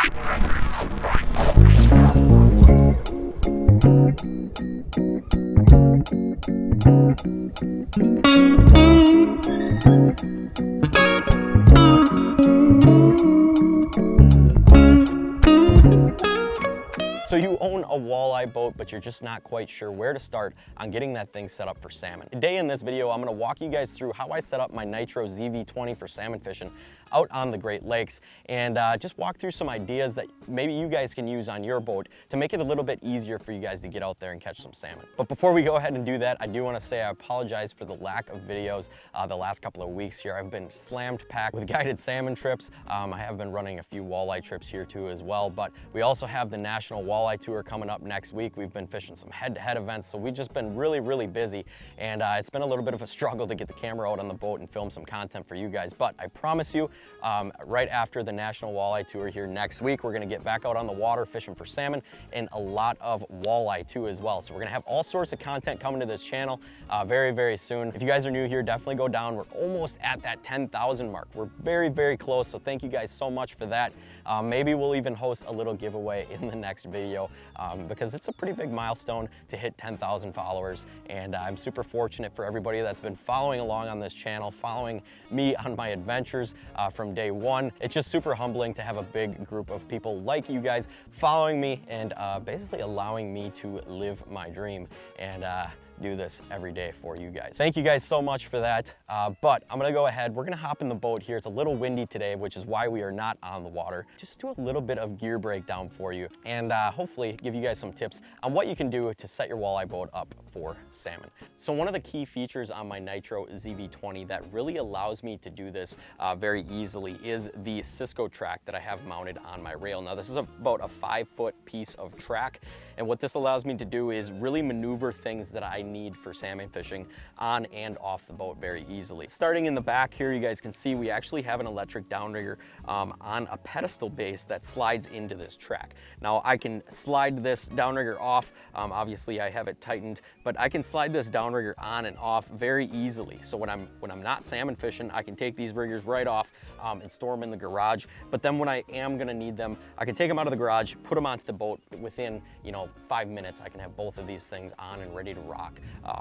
So you own a walleye boat, but you're just not quite sure where to start on getting that thing set up for salmon. Today in this video, I'm gonna walk you guys through how I set up my Nitro ZV20 for salmon fishing out on the Great Lakes, and just walk through some ideas that maybe you guys can use on your boat to make it a little bit easier for you guys to get out there and catch some salmon. But before we go ahead and do that, I do wanna say I apologize for the lack of videos the last couple of weeks here. I've been slammed packed with guided salmon trips. I have been running a few walleye trips here too as well, but we also have the National Walleye Tour coming up next week. We've been fishing some head-to-head events, so we've just been really busy, and it's been a little bit of a struggle to get the camera out on the boat and film some content for you guys. But I promise you, right after the National Walleye Tour here next week, we're gonna get back out on the water fishing for salmon and a lot of walleye too as well. So we're gonna have all sorts of content coming to this channel very soon. If you guys are new here, definitely go down. We're almost at that 10,000 mark. We're very close, so thank you guys so much for that. Maybe we'll even host a little giveaway in the next video because it's a pretty big milestone to hit 10,000 followers, and I'm super fortunate for everybody that's been following along on this channel, following me on my adventures from day one. It's just super humbling to have a big group of people like you guys following me and basically allowing me to live my dream and do this every day for you guys. Thank you guys so much for that. But I'm gonna go ahead, we're gonna hop in the boat here. It's a little windy today, which is why we are not on the water. Just do a little bit of gear breakdown for you and hopefully give you guys some tips on what you can do to set your walleye boat up for salmon. So one of the key features on my Nitro ZV20 that really allows me to do this very easily is the Cisco track that I have mounted on my rail. Now this is about a 5-foot piece of track, and what this allows me to do is really maneuver things that I need for salmon fishing on and off the boat very easily. Starting in the back here, you guys can see we actually have an electric downrigger on a pedestal base that slides into this track. Now I can slide this downrigger off. Obviously I have it tightened, but I can slide this downrigger on and off very easily. So when I'm not salmon fishing, I can take these riggers right off and store them in the garage. But then when I am gonna need them, I can take them out of the garage, put them onto the boat. Within 5 minutes, I can have both of these things on and ready to rock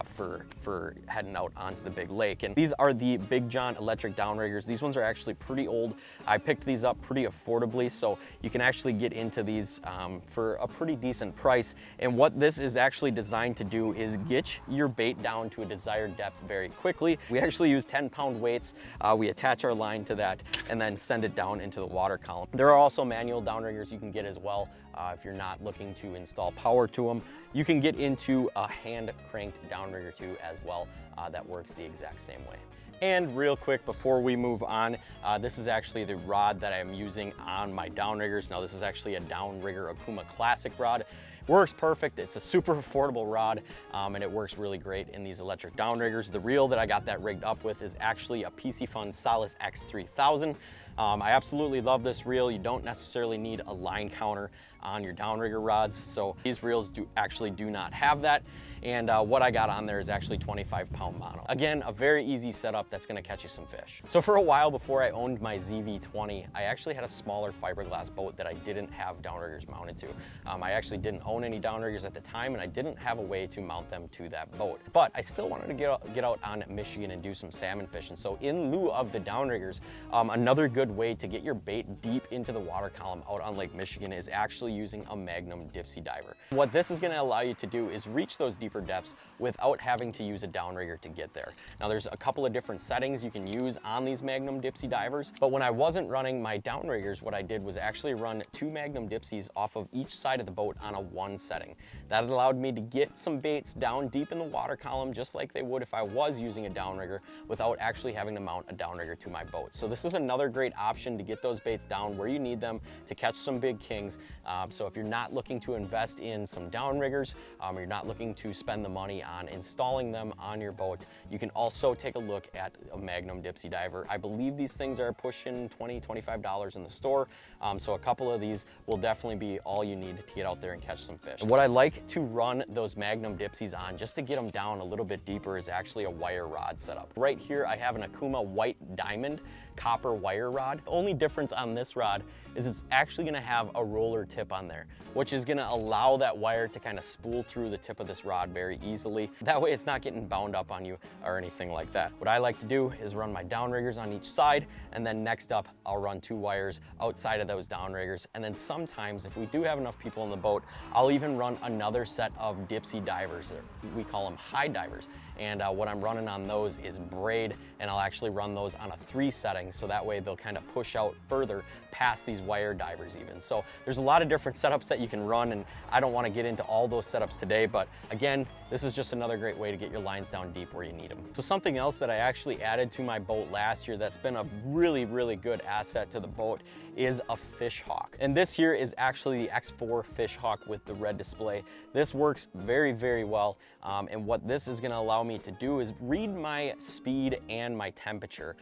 for heading out onto the big lake. And these are the Big John electric downriggers. These ones are actually pretty old. I picked these up pretty affordably, so you can actually get into these for a pretty decent price. And what this is actually designed to do is get your bait down to a desired depth very quickly. We actually use 10-pound weights. We attach our line to that and then send it down into the water column. There are also manual downriggers you can get as well. If you're not looking to install power to them, you can get into a hand cranked downrigger too as well. That works the exact same way. And real quick before we move on, this is actually the rod that I'm using on my downriggers. Now this is actually a downrigger Akuma Classic rod. Works perfect. It's a super affordable rod and it works really great in these electric downriggers. The reel that I got that rigged up with is actually a Piscifun Solace X3000. I absolutely love this reel. You don't necessarily need a line counter on your downrigger rods, so these reels do not have that. And what I got on there is actually 25-pound mono. Again, a very easy setup that's gonna catch you some fish. So for a while before I owned my ZV20, I actually had a smaller fiberglass boat that I didn't have downriggers mounted to. I actually didn't own any downriggers at the time, and I didn't have a way to mount them to that boat. But I still wanted to get out on Michigan and do some salmon fishing. So in lieu of the downriggers, another good way to get your bait deep into the water column out on Lake Michigan is actually using a Magnum Dipsy Diver. What this is gonna allow you to do is reach those deeper depths without having to use a downrigger to get there. Now there's a couple of different settings you can use on these Magnum Dipsy Divers, but when I wasn't running my downriggers, what I did was actually run 2 Magnum Dipsies off of each side of the boat on a 1 setting. That allowed me to get some baits down deep in the water column just like they would if I was using a downrigger without actually having to mount a downrigger to my boat. So this is another great option to get those baits down where you need them to catch some big kings. So if you're not looking to invest in some downriggers, or you're not looking to spend the money on installing them on your boat, you can also take a look at a Magnum Dipsy Diver. I believe these things are pushing $20, $25 in the store. So a couple of these will definitely be all you need to get out there and catch some fish. What I like to run those Magnum Dipsies on, just to get them down a little bit deeper, is actually a wire rod setup. Right here I have an Akuma White Diamond copper wire rod. rod. The only difference on this rod is it's actually gonna have a roller tip on there, which is gonna allow that wire to kind of spool through the tip of this rod very easily. That way it's not getting bound up on you or anything like that. What I like to do is run my downriggers on each side, and then next up, I'll run 2 wires outside of those downriggers. And then sometimes, if we do have enough people in the boat, I'll even run another set of dipsy divers. We call them high divers. And what I'm running on those is braid, and I'll actually run those on a 3 setting, so that way they'll kind of push out further past these wire divers even. So there's a lot of different setups that you can run, and I don't want to get into all those setups today, but again, this is just another great way to get your lines down deep where you need them. So something else that I actually added to my boat last year that's been a really, really good asset to the boat is a fish hawk. And this here is actually the X4 fish hawk with the red display. This works very, very well. And what this is gonna allow me to do is read my speed and my temperature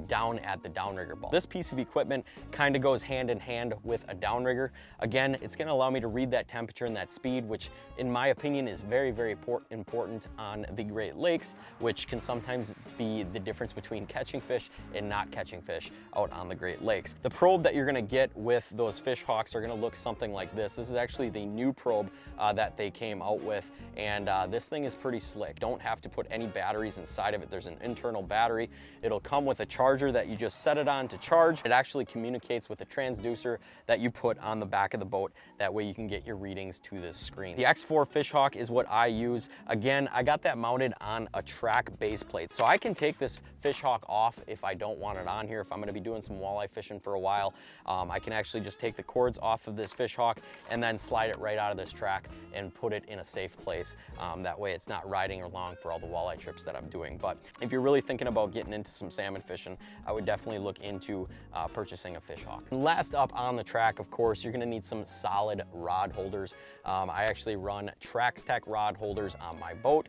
down at the downrigger ball. This piece of equipment kind of goes hand in hand with a downrigger. Again, it's gonna allow me to read that temperature and that speed, which in my opinion is very, very important on the Great Lakes, which can sometimes be the difference between catching fish and not catching fish out on the Great Lakes. The probe that you're gonna get with those fish hawks are gonna look something like this. This is actually the new probe that they came out with, and this thing is pretty slick. Don't have to put any batteries inside of it. There's an internal battery. It'll come with a charger that you just set it on to charge. It actually communicates with a transducer that you put on the back of the boat. That way you can get your readings to this screen. The X4 fish hawk is what I use. Again, I got that mounted on a track base plate, so I can take this fish hawk off if I don't want it on here. If I'm gonna be doing some walleye fishing for a while, I can actually just take the cords off of this fish hawk and then slide it right out of this track and put it in a safe place. That way it's not riding along for all the walleye trips that I'm doing. But if you're really thinking about getting into some salmon fishing, I would definitely look into purchasing a fish hawk. And last up on the track, of course, you're gonna need some solid rod holders. I actually run Tech rod holders on my boat.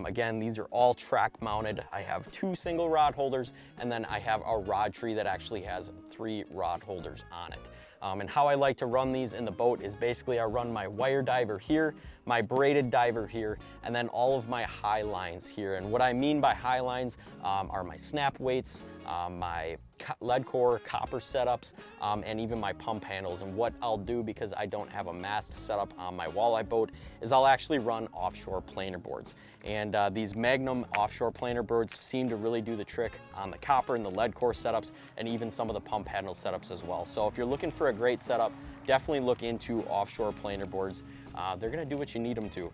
Again, these are all track mounted. I have 2 single rod holders, and then I have a rod tree that actually has 3 rod holders on it. And how I like to run these in the boat is basically I run my wire diver here, my braided diver here, and then all of my high lines here. And what I mean by high lines are my snap weights, my lead core, copper setups, and even my pump handles. And what I'll do, because I don't have a mast setup on my walleye boat, is I'll actually run offshore planer boards. And these Magnum offshore planer boards seem to really do the trick on the copper and the lead core setups, and even some of the pump handle setups as well. So if you're looking for a great setup, definitely look into offshore planer boards. They're gonna do what you need them to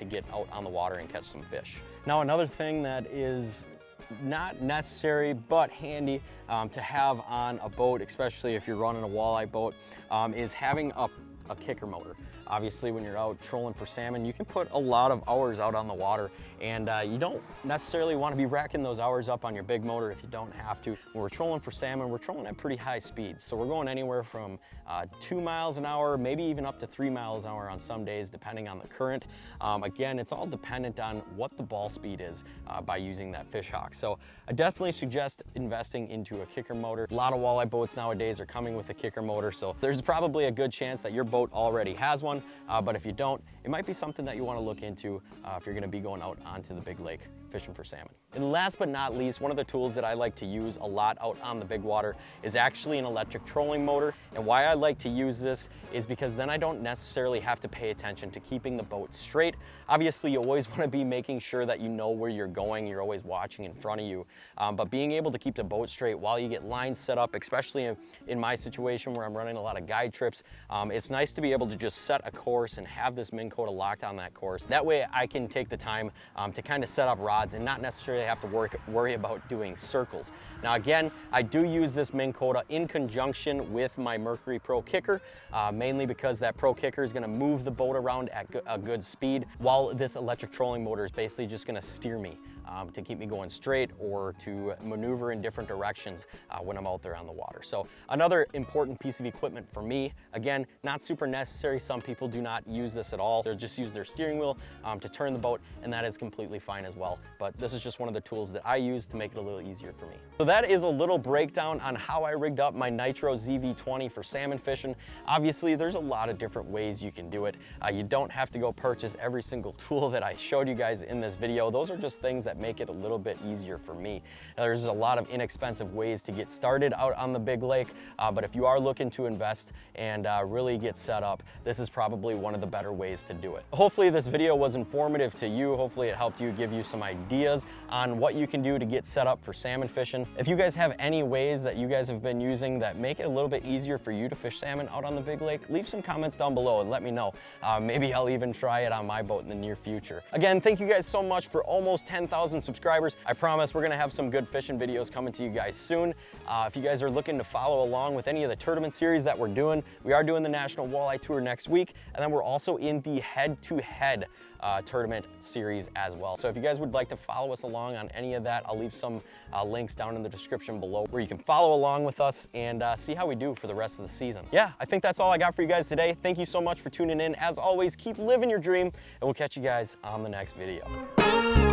get out on the water and catch some fish. Now, another thing that is not necessary but handy to have on a boat, especially if you're running a walleye boat, is having a kicker motor. Obviously, when you're out trolling for salmon, you can put a lot of hours out on the water, and you don't necessarily want to be racking those hours up on your big motor if you don't have to. When we're trolling for salmon, we're trolling at pretty high speeds. So we're going anywhere from 2 miles an hour, maybe even up to 3 miles an hour on some days, depending on the current. Again, it's all dependent on what the ball speed is by using that fish hawk. So I definitely suggest investing into a kicker motor. A lot of walleye boats nowadays are coming with a kicker motor, so there's probably a good chance that your boat already has one. But if you don't, it might be something that you want to look into if you're going to be going out onto the big lake fishing for salmon. And last but not least, one of the tools that I like to use a lot out on the big water is actually an electric trolling motor. And why I like to use this is because then I don't necessarily have to pay attention to keeping the boat straight. Obviously, you always want to be making sure that you know where you're going. You're always watching in front of you. But being able to keep the boat straight while you get lines set up, especially in my situation where I'm running a lot of guide trips, it's nice to be able to just set a course and have this Minn Kota locked on that course. That way I can take the time to kind of set up rods and not necessarily have to worry about doing circles. Now again, I do use this Minn Kota in conjunction with my Mercury Pro kicker, mainly because that Pro kicker is going to move the boat around at a good speed, while this electric trolling motor is basically just going to steer me to keep me going straight or to maneuver in different directions when I'm out there on the water. So another important piece of equipment for me, again, not super necessary. Some people do not use this at all. They'll just use their steering wheel to turn the boat, and that is completely fine as well. but this is just one of the tools that I use to make it a little easier for me. So that is a little breakdown on how I rigged up my Nitro ZV20 for salmon fishing. Obviously, there's a lot of different ways you can do it. You don't have to go purchase every single tool that I showed you guys in this video. Those are just things that make it a little bit easier for me. Now, there's a lot of inexpensive ways to get started out on the big lake, but if you are looking to invest and really get set up, this is probably one of the better ways to do it. Hopefully this video was informative to you. Hopefully it helped you, give you some ideas on what you can do to get set up for salmon fishing. If you guys have any ways that you guys have been using that make it a little bit easier for you to fish salmon out on the big lake, leave some comments down below and let me know. Maybe I'll even try it on my boat in the near future. Again, thank you guys so much for almost 10,000 subscribers. I promise we're gonna have some good fishing videos coming to you guys soon. If you guys are looking to follow along with any of the tournament series that we're doing, we are doing the National Walleye Tour next week, and then we're also in the head-to-head tournament series as well. So if you guys would like to follow us along on any of that, I'll leave some links down in the description below where you can follow along with us and see how we do for the rest of the season. Yeah, I think that's all I got for you guys today. Thank you so much for tuning in. As always, keep living your dream, and we'll catch you guys on the next video.